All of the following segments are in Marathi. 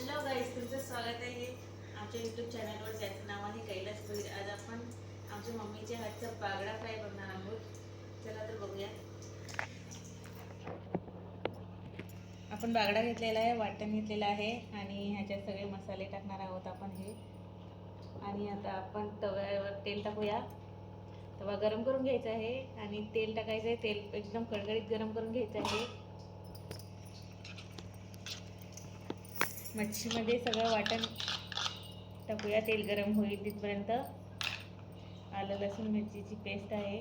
हॅलो गाईज, तुमचं स्वागत आहे आमच्या यूट्यूब चॅनलवर ज्याचं नाव आहे कैलास भोईर. आज आपण आमच्या मम्मीच्या हातचा बागडा फ्राय बनणार आहोत. चला तर बघूया. आपण बागडा घेतलेला आहे, वाटण घेतलेलं आहे आणि ह्याच्यात सगळे मसाले टाकणार आहोत आपण हे. आणि आता आपण तव्यावर तेल टाकूया. तवा गरम करून घ्यायचा आहे आणि तेल टाकायचं आहे. तेल एकदम कडकडीत गरम करून घ्यायचं आहे. मच्छीमध्ये सगळं वाटण टाकूया. तेल गरम होईल तिथपर्यंत. आलं लसूण मिरचीची पेस्ट आहे,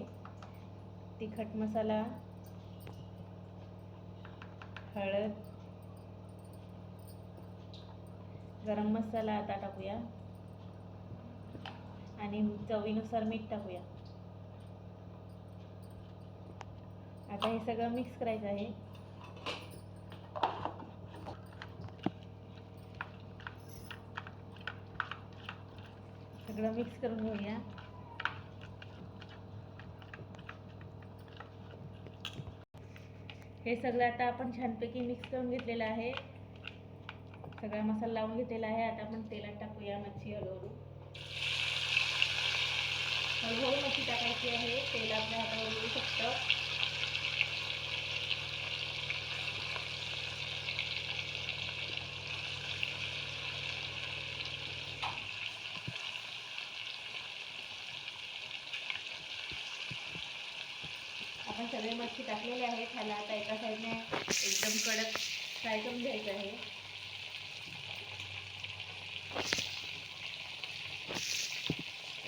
तिखट मसाला, हळद, गरम मसाला आता टाकूया आणि चवीनुसार मीठ टाकूया. आता हे सगळं मिक्स करायचं आहे. सगळं मिक्स करून घेऊया. हे सगळं आता आपण छानपैकी मिक्स करून घेतलेलं आहे. सगळा मसाला लावून घेतलेला आहे. आता आपण तेलात टाकूया मच्छी. हळूहळू मच्छी टाकायची आहे. तेल आपल्या हातावर येऊ शकतं. आपण सगळे मच्छी टाकलेले आहेत. ह्याला आता एका साईडने एकदम कडक फ्राय करून घ्यायचं आहे.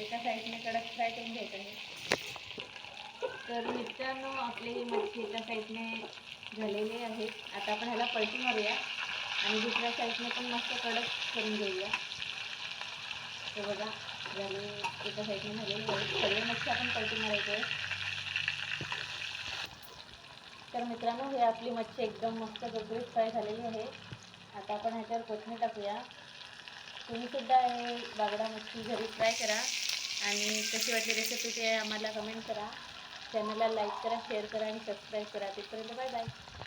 एका साईडने कडक फ्राय करून घ्यायचं आहे. तर मित्रांनो, आपली ही मच्छी एका साईडने झालेली आहे. आता आपण ह्याला पलटी मारूया आणि दुसऱ्या साईडने पण मस्त कडक करून घेऊया. तर बघा, झाले. एका साईडने झालेली आहे. सगळे मच्छी आपण पलटी मारायचं आहे. तर मित्रांनो, हे आपली मच्छी एकदम मस्त गुळगुळीत फ्राय झालेली आहे. आता आपण ह्याच्यावर कोथिंबीर टाकूया. तुम्ही सुद्धा हे बागडा मच्छी घरी ट्राय करा आणि कशी वाटली रेसिपी ते आम्हाला कमेंट करा. चॅनलला लाईक करा, शेअर करा आणि सबस्क्राईब करा. तिथपर्यंत बाय बाय.